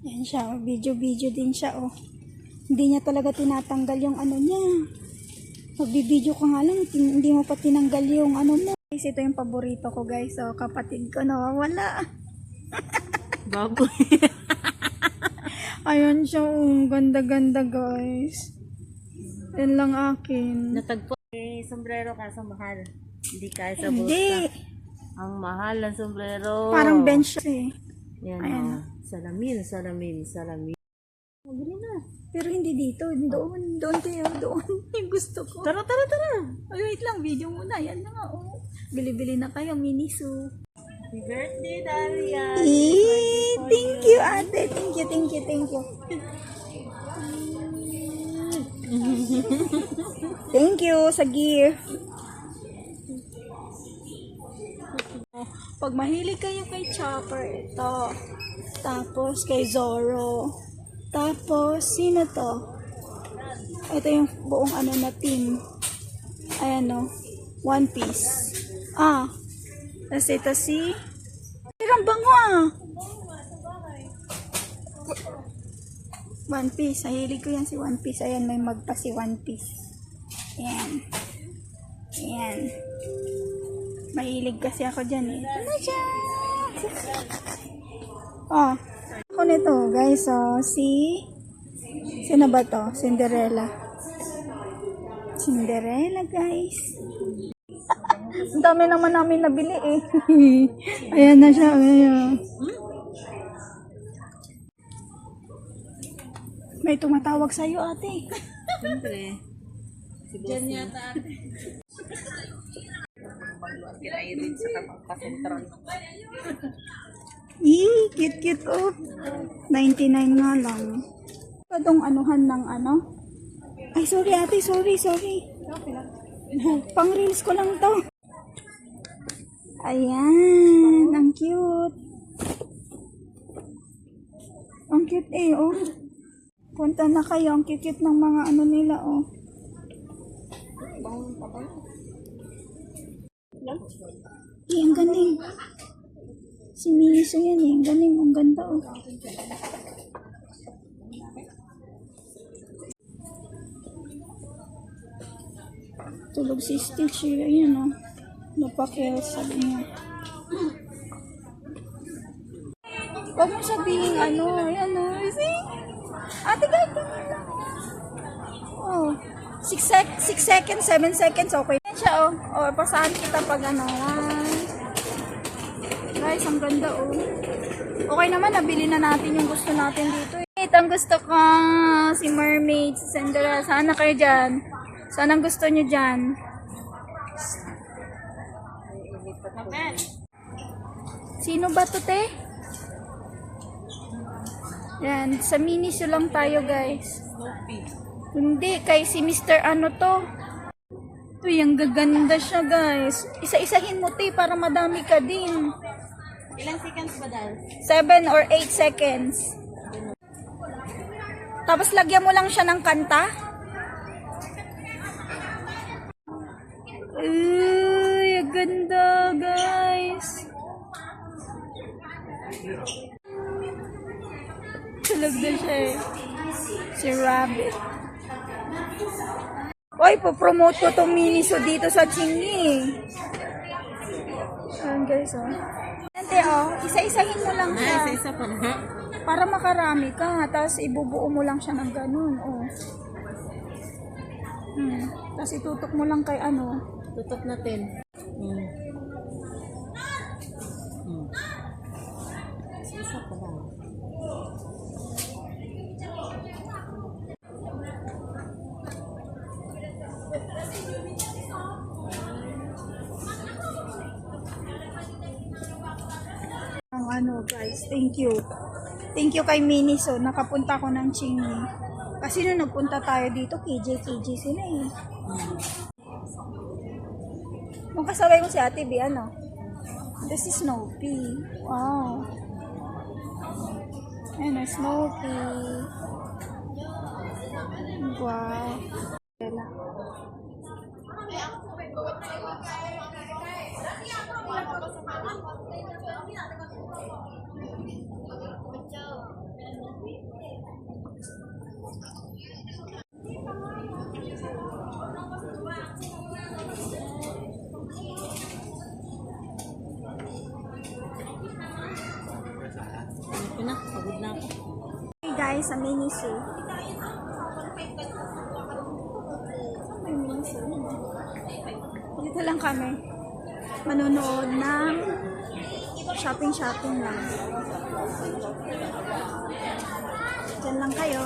Yan siya, video-video din siya, oh. Hindi niya talaga tinatanggal yung ano niya. Magbibideo ka nga lang, hindi mo pa tinanggal yung ano mo. Guys, ito yung paborito ko, guys. So, kapatid ko nawawala. Baboy. Ayan siya, oh. Ganda-ganda, guys. Yan lang akin. Natagpo. Sombrero ka sa mahal. Hindi kaya sa Hindi. bulsa. Ang mahal ng sombrero. Parang bench siya, eh. Yan, Ayan. oh. Salamin. Mabili na. Pero hindi dito. Doon tayo. Doon. Yung gusto ko. Tara. Ay, wait lang. Video muna. Yan na nga, oh. Bili-bili na kayo, Miniso. Happy birthday, Daria. Thank you, ate. Thank you. Thank you sa gift. Pag mahilig kayo kay Chopper, ito. Tapos kay Zoro. Tapos, sino to? Ito yung buong ano na team. Ayan, no. One Piece. Tapos ito si... Pirang bango, One Piece. Nahilig ko yan si One Piece. Ayan, may magpa si One Piece. Ayan. Mahilig kasi ako dyan, eh. Ano siya? Ako nito, guys. So, sino ba to? Cinderella, guys. Ang dami naman namin nabili, eh. Ayan na siya. Ayan. May tumatawag sa'yo, ate. Siyempre. Diyan yata ate. Irene sa kapag-pasentral. Cute, oh. 99 nga lang. Itong anuhan ng ano. Ay, sorry, ate. Sorry. Pang reels ko lang to. Ayan. Ang cute. Ang cute, eh, oh. Punta na kayo. Ang cute ng mga ano nila, oh. Ang galing. Si Miniso yan, eh. Ang galing. Ang ganda, oh. Tulog si Stitch, eh. Ayan, oh. Napakil, sabi niya. Huwag mo sabihin, ano. Ayan, oh. See? Ate, kahit ganun lang. Oh. 6 seconds, 7 seconds, okay. Yan siya, oh. Oh, pasahan kita pag ano. Guys, ang ganda, oh. Okay naman, nabili na natin yung gusto natin dito, eh. Ang gusto ko, si Mermaid, si Cinderella. Sana kayo dyan. Sana ang gusto nyo dyan. Sino ba to, te? Yan, sa Miniso lang tayo, guys. Hindi, kay si Mr. Ano to. Uy, ang gaganda siya, guys. Isa-isahin mo, te, para madami ka din. Ilang seconds ba dahil? 7 or 8 seconds. Tapos lagyan mo lang siya ng kanta. Uy, ang ganda, guys. Tulog na siya, eh. Si Rabbit. Oy, po-promote ko tong Miniso dito sa Chingy. Ayan, guys, oh. Ante, oh, isa-isahin mo lang siya. Isa-isa pa na. Para makarami ka. Tapos ibubuo mo lang siya ng ganun, oh. Tapos itutok mo lang kay ano. Tutok natin. Isa pa na. Ang ano, guys, thank you. Thank you kay Miniso. Nakapunta ko ng Chingy. Kasi nung nagpunta tayo dito, KJ sila, eh. Nung kasabay mo si Ate B, ano? This is Snoopy. Wow. Ayan, Snoopy. Wow. guys sa Miniso. Ay, Miniso. Dito lang kami. Manonood ng shopping lang. Diyan lang kayo.